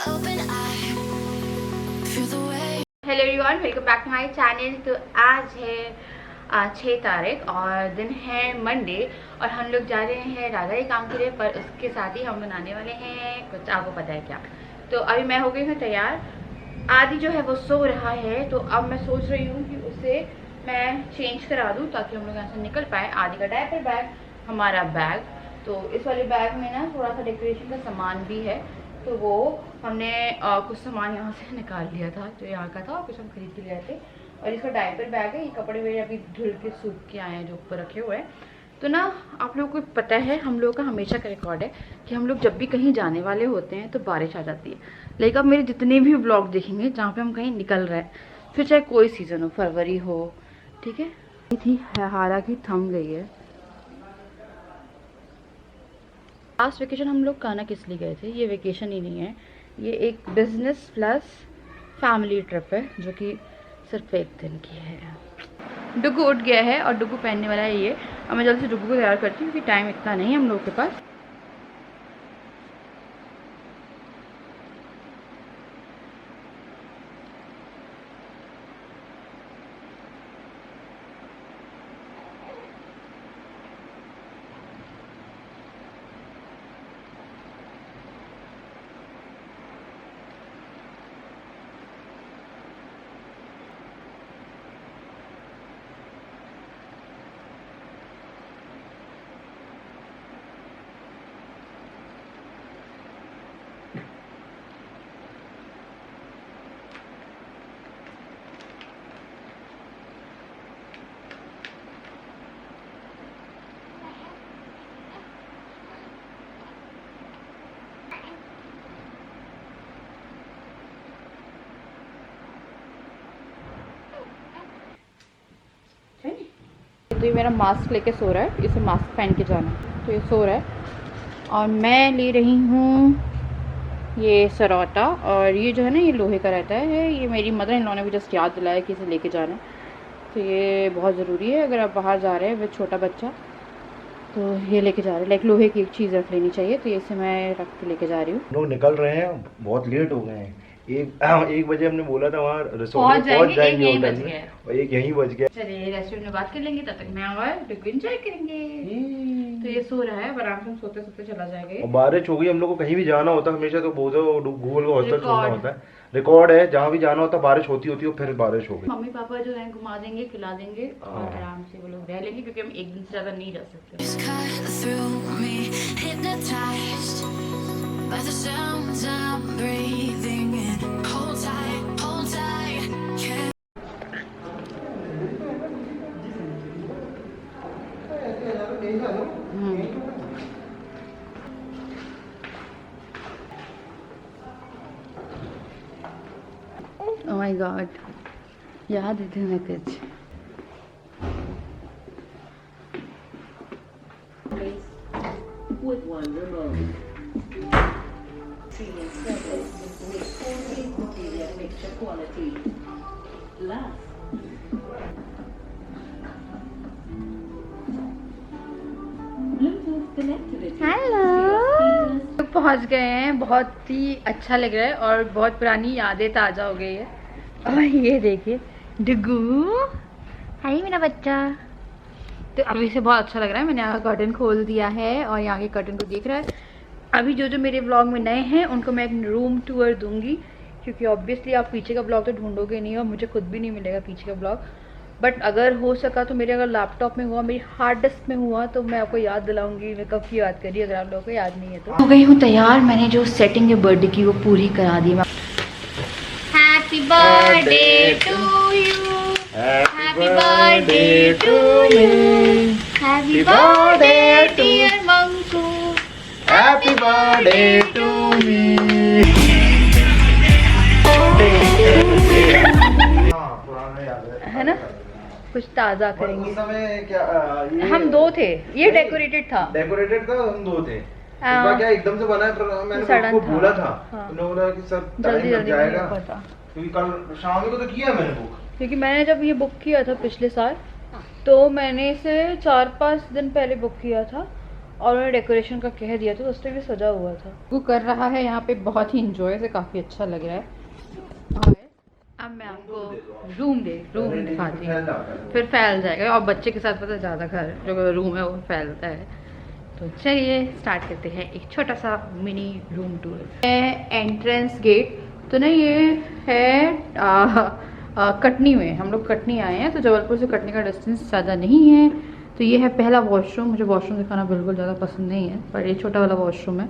Hello everyone, welcome back to my channel. तो आज है 6 तारीख और दिन है मंडे और हम लोग जा रहे हैं राधा के काम के लिए, पर उसके साथ ही हम लोग आने वाले हैं कुछ, आपको पता है क्या। तो अभी मैं हो गई हूँ तैयार। आदि जो है वो सो रहा है, तो अब मैं सोच रही हूँ कि उसे मैं चेंज करा दूँ ताकि हम लोग यहाँ से निकल पाए। आदि का डायपर बैग, हमारा बैग, तो इस वाले बैग में ना थोड़ा सा डेकोरेशन का सामान भी है, तो वो हमने कुछ सामान यहाँ से निकाल लिया था जो यहाँ का था और कुछ हम खरीद के ले आए थे। और इसका डायपर बैग है, ये कपड़े मेरे अभी धुल के सूख के आए हैं जो ऊपर रखे हुए हैं। तो ना आप लोगों को पता है, हम लोगों का हमेशा का रिकॉर्ड है कि हम लोग जब भी कहीं जाने वाले होते हैं तो बारिश आ जाती है। लेकिन अब मेरे जितने भी व्लॉग देखेंगे जहाँ पे हम कहीं निकल रहे हैं, फिर चाहे कोई सीज़न हो, फरवरी हो, ठीक है, थी हालांकि थम गई है। लास्ट वेकेशन हम लोग काना किस लिए गए थे, ये वेकेशन ही नहीं है, ये एक बिजनेस प्लस फैमिली ट्रिप है जो कि सिर्फ एक दिन की है। डुगू उठ गया है और डुगू पहनने वाला है ये। अब मैं जल्दी से डुगू को तैयार करती हूँ क्योंकि टाइम इतना नहीं है हम लोगों के पास। तो ये मेरा मास्क लेके सो रहा है, इसे मास्क पहन के जाना है, तो ये सो रहा है। और मैं ले रही हूँ ये सरौता, और ये जो है ना ये लोहे का रहता है, ये मेरी मदर इन लॉ ने भी जस्ट याद दिलाया कि इसे लेके जाना है। तो ये बहुत ज़रूरी है, अगर आप बाहर जा रहे हैं विद छोटा बच्चा तो ये लेके जा रहे हैं। लाइक लोहे की एक चीज़ रख लेनी चाहिए, तो ये इसे मैं रख के लेके जा रही हूँ। लोग निकल रहे हैं, बहुत लेट हो गए हैं। एक बजे हमने बोला था वहाँ रिसोर्ट में पहुँच जाएंगे होटल में, और एक यहीं बज गया। चलिए रेस्टोरेंट में बात कर लेंगे, तब तक मैं और बिल्कुल एंजॉय करेंगे। तो ये सो रहा है, आराम से सोते सोते चला जाएगा। और बारिश हो गई, हम लोग को कहीं भी जाना होता है हमेशा तो गूगल का हॉस्टल छोड़ना होता है। रिकॉर्ड है, जहाँ भी जाना होता बारिश होती होती है, फिर बारिश हो गई। मम्मी पापा जो है घुमा देंगे, खिला देंगे और आराम से वो लोग रह लेंगे, क्योंकि हम एक दिन से ज्यादा नहीं रह सकते। Oh my God, याद है तुम्हें कुछ? With one remote. Premium service with 4 interior mixture quality. Last. Bluetooth connectivity. Hello, पहुंच गए हैं। बहुत ही अच्छा लग रहा है और बहुत पुरानी यादें ताज़ा हो गई है। और ये देखिए डुगू, हाय मेरा बच्चा। तो अभी से बहुत अच्छा लग रहा है। मैंने यहाँ का कर्टन खोल दिया है और यहाँ के कर्टन को देख रहा है। अभी जो जो मेरे व्लॉग में नए हैं उनको मैं एक रूम टूर दूंगी, क्योंकि ऑब्वियसली आप पीछे का ब्लॉग तो ढूंढोगे नहीं और मुझे खुद भी नहीं मिलेगा पीछे का ब्लॉग। बट अगर हो सका तो मेरे अगर लैपटॉप में हुआ, मेरी हार्ड डिस्क में हुआ, तो मैं आपको याद दिलाऊंगी। मैं कब की बात करी, अगर आप लोगों को याद नहीं है तो। हो गई हूँ तैयार, मैंने जो सेटिंग है बर्थडे की वो पूरी करा दी। Happy birthday to you, happy birthday to you, happy birthday dear Manku, happy birthday to me. है ना, कुछ ताज़ा करेंगे। उस समय क्या हम दो थे, ये डेकोरेटेड था। डेकोरेटेड था, हम दो थे। हाँ। क्या एकदम से बना है, पर मैंने सडन उसको था। भूला था। हाँ। उन्होंने बोला कि सर जल्दी टाइम लग जल्दी जाएगा, पता, क्योंकि कल शाम को तो किया मैंने बुक। क्योंकि मैंने जब ये बुक किया था पिछले साल, तो मैंने इसे 4-5 दिन पहले बुक किया था और उन्होंने डेकोरेशन का कह दिया था तो उसने भी सजा हुआ था। वो कर रहा है यहाँ पे बहुत ही इंजॉय से, काफ़ी अच्छा लग रहा है। और अब मैं आपको रूम दिखाती हूँ, फिर फैल जाएगा और बच्चे के साथ पता ज़्यादा घर जो रूम है वो फैलता है। तो चलिए स्टार्ट करते हैं एक छोटा सा mini room tour. Entrance gate तो ना ये है कटनी में, हम लोग कटनी आए हैं तो जबलपुर से कटनी का डिस्टेंस ज़्यादा नहीं है। तो ये है पहला वॉशरूम। मुझे वॉशरूम दिखाना बिल्कुल ज़्यादा पसंद नहीं है पर ये छोटा वाला वॉशरूम है।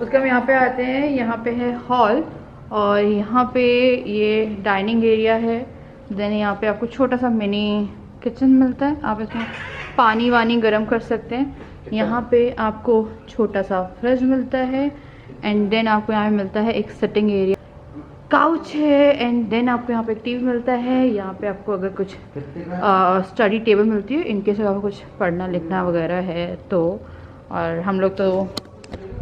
उसके हम यहाँ पे आते हैं, यहाँ पे है हॉल और यहाँ पे ये डाइनिंग एरिया है। देन यहाँ पे आपको छोटा सा मिनी किचन मिलता है, आप इसमें पानी वानी गर्म कर सकते हैं। यहाँ पे आपको छोटा सा फ्रिज मिलता है एंड देन आपको यहाँ पे मिलता है एक सिटिंग एरिया, काउच है एंड देन आपको यहाँ पे एक टीवी मिलता है। यहाँ पे आपको अगर कुछ स्टडी टेबल मिलती है इनकेस अगर आपको कुछ पढ़ना लिखना वगैरह है तो। और हम लोग तो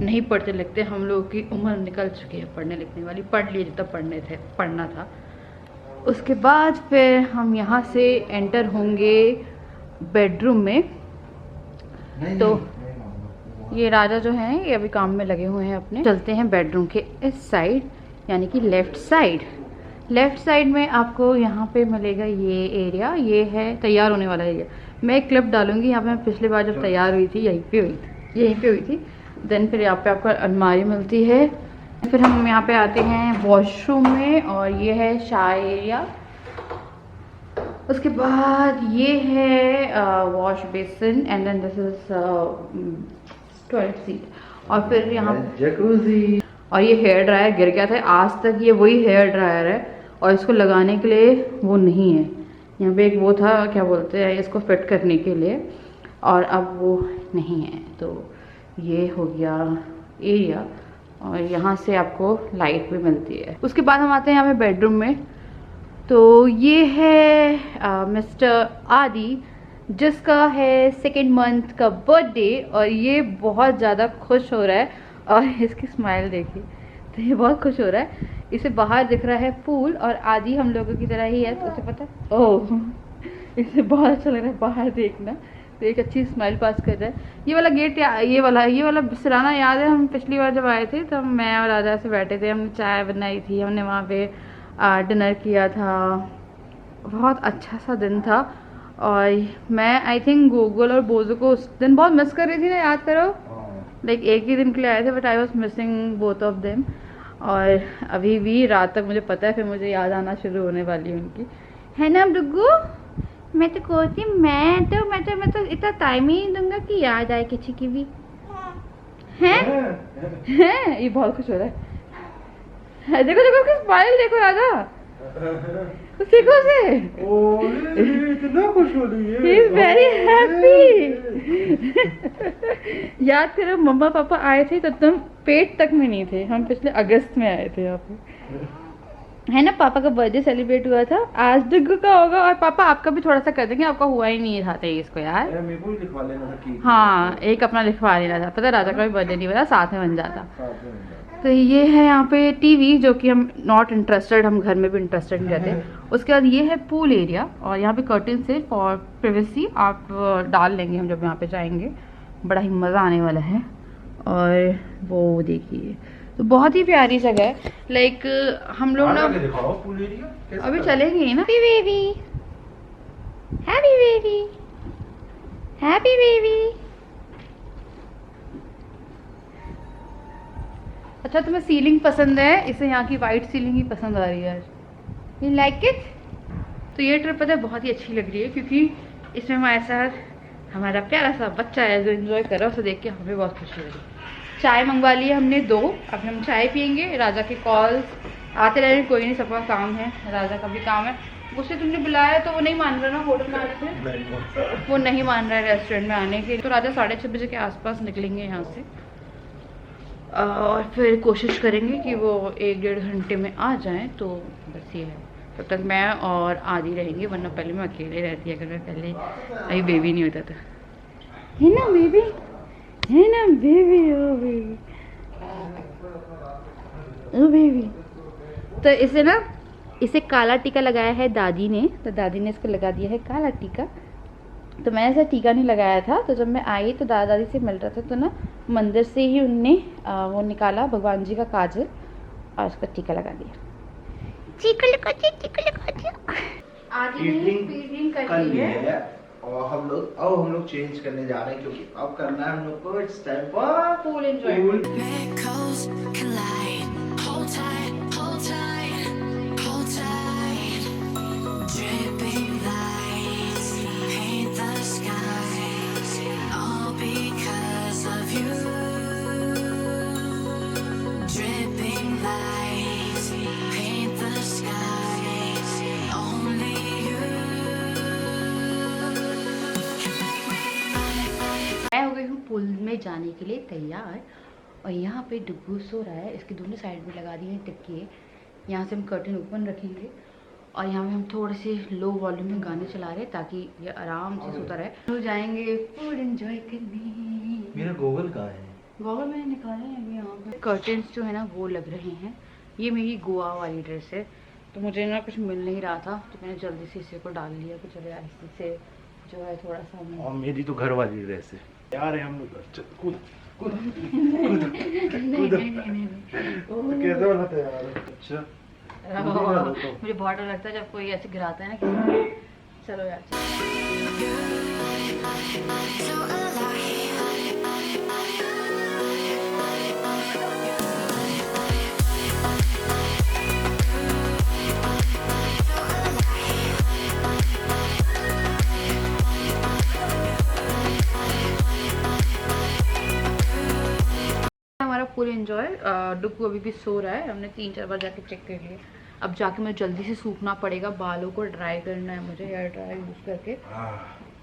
नहीं पढ़ते लिखते, हम लोग की उम्र निकल चुकी है पढ़ने लिखने वाली, पढ़ लिए जितना पढ़ना था। उसके बाद फिर हम यहाँ से एंटर होंगे बेडरूम में। तो ये राजा जो हैं ये अभी काम में लगे हुए हैं अपने। चलते हैं बेडरूम के इस साइड यानी कि लेफ़्ट साइड में आपको यहाँ पे मिलेगा ये एरिया, ये है तैयार होने वाला एरिया। मैं एक क्लिप डालूंगी यहाँ पे, मैं पिछली बार जब तैयार हुई थी यहीं पे हुई थी। देन फिर यहाँ पे आपको अलमारी मिलती है। फिर हम यहाँ पे आते हैं वॉशरूम में और ये है शावर एरिया। उसके बाद ये है wash basin and then this is toilet seat. और फिर यहाँ जकूजी और ये हेयर ड्रायर गिर गया था, आज तक ये वही हेयर ड्रायर है और इसको लगाने के लिए वो नहीं है। यहाँ पे एक वो था क्या बोलते हैं इसको फिट करने के लिए और अब वो नहीं है। तो ये हो गया एरिया और यहाँ से आपको लाइट भी मिलती है। उसके बाद हम आते हैं यहाँ पे बेडरूम में। तो ये है मिस्टर आदि जिसका है 2nd मंथ का बर्थडे और ये बहुत ज़्यादा खुश हो रहा है और इसकी स्माइल देखिए, तो ये बहुत खुश हो रहा है। इसे बाहर दिख रहा है पूल और आदि हम लोगों की तरह ही है तो उसे पता है ओह इसे बहुत अच्छा लग रहा है बाहर देखना, तो एक अच्छी स्माइल पास कर रहा है। ये वाला गेट ये वाला सिराना याद है, हम पिछली बार जब आए थे तो मैं और राजा से बैठे थे, हमने चाय बनाई थी, हमने वहाँ पे डिनर किया था, बहुत अच्छा सा दिन था। और मैं आई थिंक गूगल और बोजो को उस दिन बहुत मिस कर रही थी ना, याद करो लाइक एक ही दिन के लिए आए थे but I was missing both of them. और अभी भी रात तक मुझे पता है फिर मुझे याद आना शुरू होने वाली है उनकी, है ना डुगू? मैं तो कहती मैं तो इतना टाइम ही नहीं दूंगा कि याद आए किसी की भी, हैं? ये बहुत खुश हो रहा है, देखो उसकी स्माइल देखो राजा, देखो उसे, इतना खुश हो रही है, ही इज वेरी हैप्पी। याद करो मम्मा पापा आए थे तब तुम पेट तक में नहीं थे, हम पिछले अगस्त में आए थे यहाँ पे, है ना? पापा का बर्थडे सेलिब्रेट हुआ था, आज डुग्गू का होगा और पापा आपका भी थोड़ा सा कर देंगे, आपका हुआ ही नहीं था 23 को यार। मेरे को भी लिखवा लेना था केक। हाँ एक अपना लिखवा लेना था, पता राजा का भी बर्थडे नहीं बना, साथ में बन जाता। तो ये है यहाँ पे टीवी जो कि हम नॉट इंटरेस्टेड, हम घर में भी इंटरेस्टेड नहीं रहते। उसके बाद ये है पूल एरिया और यहाँ पे कर्टन से फॉर प्राइवेसी आप डाल लेंगे हम जब यहाँ पे जाएंगे, बड़ा ही मज़ा आने वाला है। और वो देखिए तो बहुत ही प्यारी जगह है, लाइक हम लोग ना अभी चलेंगे ना। Happy baby. अच्छा तुम्हें सीलिंग पसंद है, इसे यहाँ की वाइट सीलिंग ही पसंद आ रही है, यू लाइक इट? तो ये ट्रिप पता है बहुत ही अच्छी लग रही है क्योंकि इसमें हमारे साथ हमारा प्यारा सा बच्चा है जो एंजॉय कर रहा है, उसे देख के हमें बहुत खुशी हो रही है। चाय मंगवा ली है हमने 2, अब हम चाय पियेंगे। राजा के कॉल्स आते रहे, कोई नहीं, सबका काम है, राजा का भी काम है। उससे तुमने बुलाया तो वो नहीं मान रहा ना, होटल में आने से वो नहीं मान रहा है रेस्टोरेंट में आने के, तो राजा 6:30 बजे के आसपास निकलेंगे यहाँ से और फिर कोशिश करेंगे कि वो 1-1.5 घंटे में आ जाएं। तो बस ये है, तब तक मैं और आदि रहेंगे, वरना पहले मैं अकेले रहती अगर मैं पहले अभी बेबी नहीं होता था, है ना बेबी, है ना बेबी, ओ बेबी, ओ बेबी। तो इसे ना इसे काला टीका लगाया है दादी ने, तो दादी ने इसको लगा दिया है काला टीका तो मैंने ऐसा टीका नहीं लगाया था। तो जब मैं आई तो दादा दादी से मिल रहा था तो ना मंदिर से ही उनने वो निकाला भगवान जी का काजल और उसका टीका लगा दिया। आज ईवनिंग कल भी है और हम लोग चेंज करने जा रहे हैं क्योंकि अब करना है हम लोग को it's time for full enjoyment. मैं हो गई हूँ पुल में जाने के लिए तैयार और यहाँ पे डुग्गू सो रहा है। इसके दोनों साइड में लगा दिए हैं टिक्के। यहाँ से हम कर्टन ओपन रखेंगे और यहाँ पे हम थोड़े से लो वॉल्यूम में गाने चला रहे हैं ताकि ये आराम से सोता रहे। हम जाएंगे फुल एंजॉय करने। मेरा गॉगल कहाँ है? गॉगल मैंने निकाले हैं अभी। यहाँ पे कर्टन्स जो है ना वो लग रहे हैं। ये मेरी गोवा वाली ड्रेस है तो मुझे ना कुछ मिल नहीं रहा था तो मैंने जल्दी से इसे को डाल लिया कि चले ऐसे से जो है थोड़ा सा। और मेरी तो घर वाली ड्रेस है यार। हम लोग कूद कैसे बनाते यार? अच्छा मुझे बहुत डर लगता है जब कोई ऐसे गिराता है ना। चलो यार फुल एंजॉय। डुग्गू अभी भी सो रहा है। हमने 3-4 बार जाके चेक कर लिया। अब जाके मुझे जल्दी से सूखना पड़ेगा। बालों को ड्राई करना है मुझे हेयर ड्रायर यूज़ करके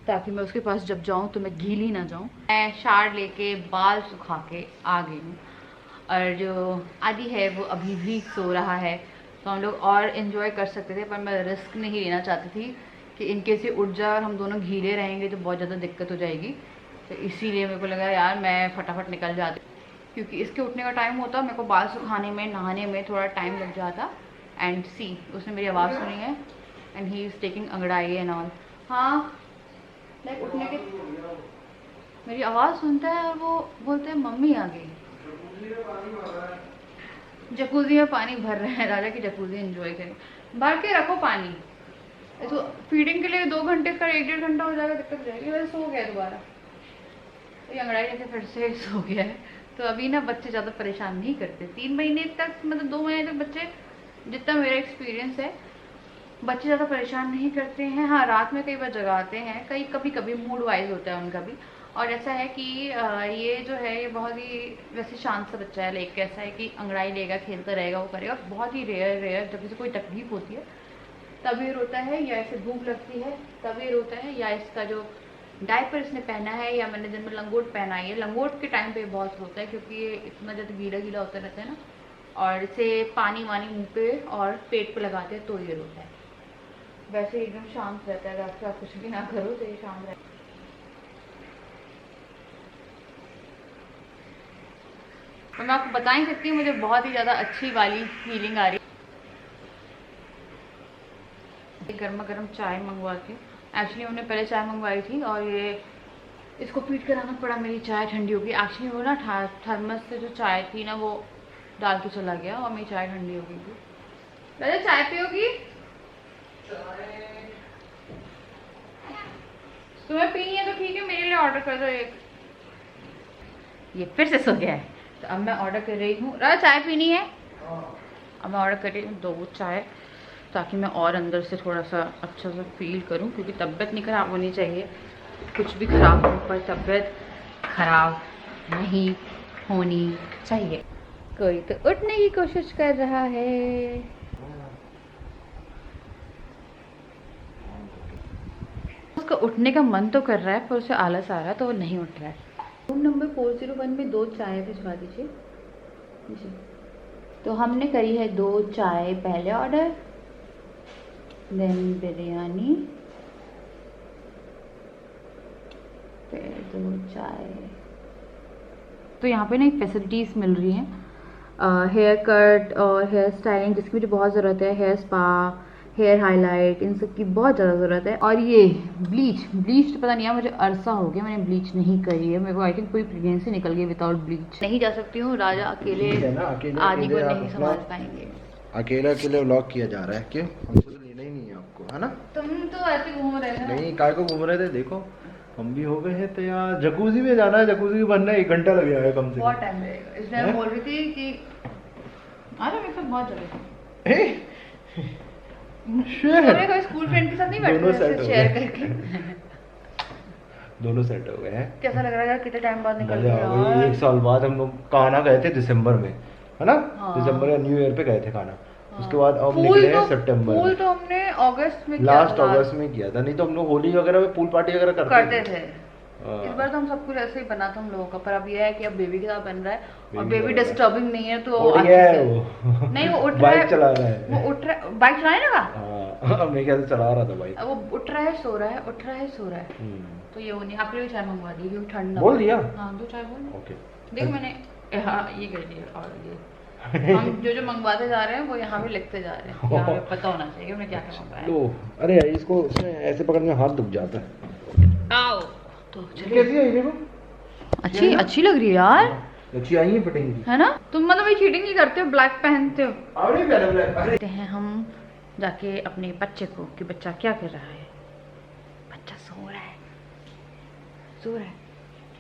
ताकि मैं उसके पास जब जाऊँ तो मैं गीली ना जाऊँ। मैं शार लेके बाल सुखा के आ गई हूँ और जो आदि है वो अभी भी सो रहा है। तो हम लोग और इन्जॉय कर सकते थे पर मैं रिस्क नहीं लेना चाहती थी कि इनके से उठ जाए और हम दोनों गीले रहेंगे तो बहुत ज़्यादा दिक्कत हो जाएगी। तो इसीलिए मेरे को लगा यार मैं फटाफट निकल जाती क्योंकि इसके उठने का टाइम होता। मेरे को बाल सुखाने में नहाने में थोड़ा टाइम लग जाता। एंड सी उसने मेरी आवाज़ सुनी है एंड ही इज़ टेकिंग अंगड़ाई एंड ऑल। हाँ लाइक उठने के मेरी आवाज़ सुनता है और वो बोलते हैं मम्मी आ गई। जकूज़ी में पानी भर रहे हैं। राजा की जकूज़ी एंजॉय करें। भर के रखो पानी। तो फीडिंग के लिए 2 घंटे का 1-1.5 घंटा हो जाएगा दिक्कत हो जाएगी। वैसे सो गया दोबारा तो अंगड़ाई लेके फिर से सो गया है। तो अभी ना बच्चे ज़्यादा परेशान नहीं करते। 3 महीने तक मतलब 2 महीने तक बच्चे जितना मेरा एक्सपीरियंस है बच्चे ज़्यादा परेशान नहीं करते हैं। हाँ रात में कई बार जगाते हैं कभी कभी मूड वाइज होता है उनका भी। और ऐसा है कि ये जो है ये बहुत ही वैसे शांत सा बच्चा है। लाइक ऐसा है कि अंगड़ाई लेगा खेलता रहेगा वो करेगा। बहुत ही रेयर जब इसे कोई तकलीफ होती है तभी रोता है या ऐसे भूख लगती है तभी रोता है या इसका जो डायपर इसने पहना है या मैंने दिन में लंगोट पहना है। लंगोट के टाइम पे बहुत होता है क्योंकि ये इतना ज़्यादा गीला होता रहता है ना और इसे पानी वानी मुँह पे और पेट पे लगाते हैं तो ये रोता है। वैसे एकदम शांत रहता है। अगर आप कुछ भी ना करो तो ये शांत रहता है। तो मैं आपको बता नहीं सकती मुझे बहुत ही ज़्यादा अच्छी वाली फीलिंग आ रही है। गर्मा गर्म चाय मंगवा के एक्चुअली उन्होंने पहले चाय मंगवाई थी और ये इसको फीड कराना पड़ा। मेरी चाय ठंडी होगी। एक्चुअली वो ना थर्मस से जो चाय थी ना वो डाल के चला गया और मेरी चाय ठंडी हो गई थी। राजा चाय पियोगी? तुम्हें पीनी है तो ठीक है मेरे लिए ऑर्डर कर दो एक। ये फिर से सो गया है तो अब मैं ऑर्डर कर रही हूँ। राजा चाय पीनी है? अब मैं ऑर्डर कर रही हूँ 2 चाय ताकि मैं और अंदर से थोड़ा सा अच्छा सा फील करूं क्योंकि तबीयत नहीं ख़राब होनी चाहिए। कुछ भी ख़राब हो पर तबीयत ख़राब नहीं होनी चाहिए। कोई तो उठने की कोशिश कर रहा है। उसका उठने का मन तो कर रहा है पर उसे आलस आ रहा है तो वो नहीं उठ रहा है। रूम नंबर 401 में 2 चाय भिजवा दीजिए जी। तो हमने करी है 2 चाय पहले ऑर्डर देन बिरयानी फिर 2 चाय। तो यहाँ पे ना फैसिलिटीज़ मिल रही हैं हेयर कट और हेयर स्टाइलिंग जिसकी मुझे बहुत ज़रूरत है। हेयर स्पा हेयर हाईलाइट, इन सब की बहुत ज़्यादा ज़रूरत है। और ये ब्लीच तो पता नहीं है, मुझे अरसा हो गया मैंने ब्लीच नहीं करी है। मेरे को आई थिंक पूरी प्रेगनेंसी निकल गई विदाउट ब्लीच। नहीं जा सकती हूँ, राजा अकेले है ना, अकेले आदि को अकेले आप नहीं अपना संभाल पाएंगे। अकेले व्लॉग किया जा रहा है, क्यों? हमको तो लेना ही नहीं है आपको, है ना? तुम तो ऐसे घूम रहे थे ना। नहीं, काय को घूम रहे थे, देखो हम भी हो गए हैं तैयार। जकूजी में जाना है, जकूजी में बनना 1 घंटा लग जाएगा कम से बहुत कम। टाइम लगेगा, इसलिए मैं बोल रही थी कि अरे मेरे साथ बहुत जगह शेयर स्कूल फ्रेंड के साथ नहीं दोनों बैठते सेट हो शेयर गए। करके। दोनों सेट हो गए हैं। कैसा लग रहा है यार, कितने टाइम बाद निकल मजा गया आ गई। यार। 1 साल बाद हम लोग काना गए थे दिसंबर में, है ना? हाँ। दिसंबर या न्यू ईयर पे गए थे काना। हाँ। उसके बाद अब पूल निकले हैं तो- सितंबर पूल में। तो हमने अगस्त में किया लास्ट था, अगस्त में किया था, नहीं तो हम लोग होली वगैरह में पूल पार्टी वगैरह करते थे। हाँ। इस बार तो हम सब कुछ ऐसे ही बना था हम लोगों का, पर अब ये है कि अब बेबी के साथ बन रहा है और बेबी बेबी बन रहा है। डिस्टर्बिंग नहीं है तो उठ आराम गया है से- वो। नहीं वो उठ रहा बाइक है, चला रहा है। वो उठ रहा है, बाइक चलाने लगा। हाँ, मेरे ख्याल से चला रहा था बाइक। अब वो उठ रहा है सो रहा है, उठ रहा है सो रहा है। तो ये वो नहीं, आपके लिए चाय मंगवा दी क्योंकि ठंड ना बोल पड़े। दिया? हाँ 2 चाय बोल। ओके। देख मैंने हाँ ये कर दिया। और ये हम जो मंगवाते जा रहे हैं वो यहाँ पे लिखते जा रहे हैं, यहाँ पे पता होना चाहिए कि हमने क्या क्या मंगवाया है। लो, अरे इसको इसमें ऐसे पकड़ने हाथ दुख जाता है। आओ तो कैसी है ये देखो? अच्छी लग रही है यार, अच्छी आई है फिटिंग। है ना? तुम मतलब ये चीटिंग नहीं करते हो, ब्लैक पहनते हो। अरे पहले देखते हैं हम जाके अपने बच्चे को कि बच्चा क्या कर रहा है। बच्चा सो रहा है, सो रहा है।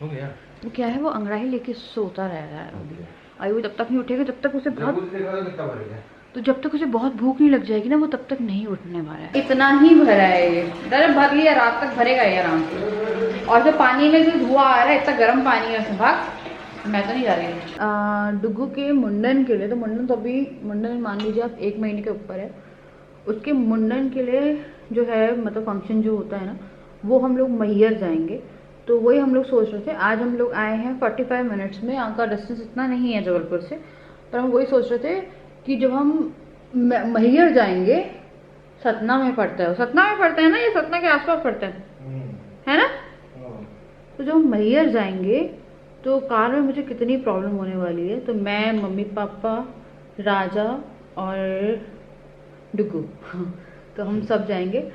हो गया। वो क्या है, वो अंगड़ाई लेके सोता रह रहा है अभी। अभी वो जब तक नहीं उठेगा, जब तक उसे बहुत कितना भरेगा? तो जब तक उसे बहुत भूख नहीं लग जाएगी ना, वो तब तक नहीं उठने वाला है। इतना ही भरा है ये, दर भर लिया, रात तक भरेगा ये आराम से। और जो पानी में जो धुआं आ रहा है, इतना गर्म पानी है उसमें, भाग, मैं तो नहीं जा रही। डुगू के मुंडन के लिए, तो मुंडन तो अभी मुंडन मान लीजिए आप 1 महीने के ऊपर है। उसके मुंडन के लिए जो है मतलब फंक्शन जो होता है ना, वो हम लोग मैहर जाएंगे। तो वही हम लोग सोच रहे थे। आज हम लोग आए हैं 45 मिनट्स में, यहाँ का डिस्टेंस इतना नहीं है जबलपुर से, पर हम वही सोच रहे थे कि जब हम मैहर जाएंगे, सतना में पड़ता है, सतना में पड़ता है ना, ये सतना के आसपास पड़ता है ना? तो जब हम मैहर जाएंगे तो कार में मुझे कितनी प्रॉब्लम होने वाली है। तो मैं, मम्मी पापा, राजा और डुगू तो हम सब जाएंगे।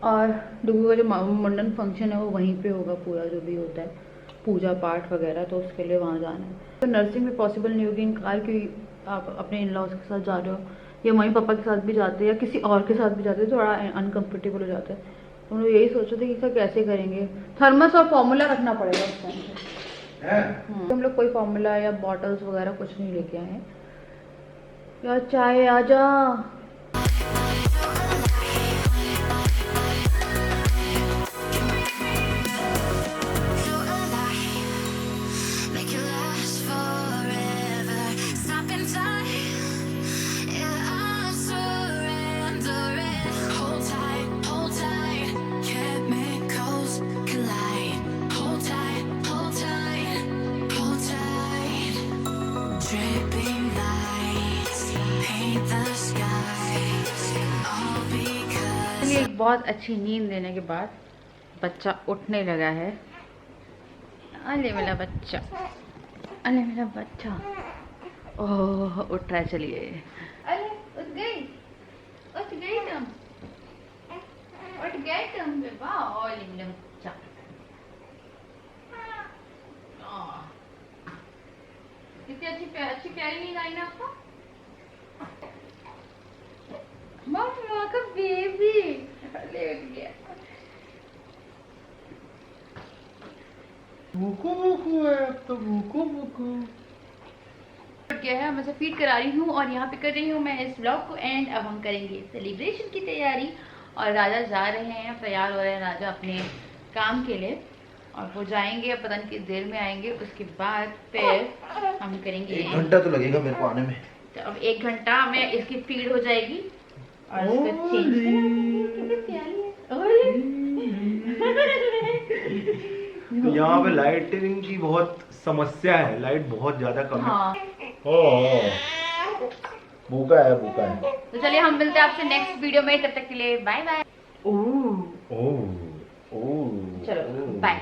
और डुगू का जो मुंडन फंक्शन है वो वहीं पे होगा, पूरा जो भी होता है पूजा पाठ वगैरह, तो उसके लिए वहाँ जाना है। तो नर्सिंग में पॉसिबल नहीं होगी इन कार की, आप अपने इन लॉज के साथ जा रहे हो या मम्मी पापा के साथ भी जाते हैं या किसी और के साथ भी जाते हैं, तो थोड़ा अनकम्फर्टेबल हो जाता है। तो हम लोग यही सोच रहे थे कि इसका कैसे करेंगे। थर्मस और फॉर्मूला रखना पड़ेगा उस टाइम पे। हम लोग कोई फॉर्मूला या बॉटल्स वगैरह कुछ नहीं लेके आए हैं। यार चाय आ जा। एक बहुत अच्छी नींद लेने के बाद बच्चा उठने लगा है। अले मेरा बच्चा, अले मेरा बच्चा, ओह उठ रहा है। चलिए, अरे उठ गई तुम, उठ गई तुम बेबा। ओले मेरा बच्चा, कितनी अच्छी प्यारी नींद आई ना आपको? मम्मा का बेबी लेट गया। भूखू है अब तो, भूखू क्या है, मैं फीड करा रही हूँ और यहाँ पे कर रही हूँ मैं इस ब्लॉग को एंड। अब हम करेंगे सेलिब्रेशन की तैयारी और राजा जा रहे हैं, तैयार हो रहे हैं राजा अपने काम के लिए और वो जाएंगे, अब पता नहीं किस देर में आएंगे। उसके बाद फिर हम करेंगे 1 घंटा तो लगेगा मेरे को आने में। तो अब 1 घंटा में इसकी फीड हो जाएगी और उसको चेंज कितनी प्यारी है। यहाँ पे लाइटिंग की बहुत समस्या है, लाइट बहुत ज्यादा कम है। हाँ। भूखा है। तो चलिए हम मिलते हैं आपसे नेक्स्ट वीडियो में, तब तक के लिए बाय बाय। ओह चलो बाय।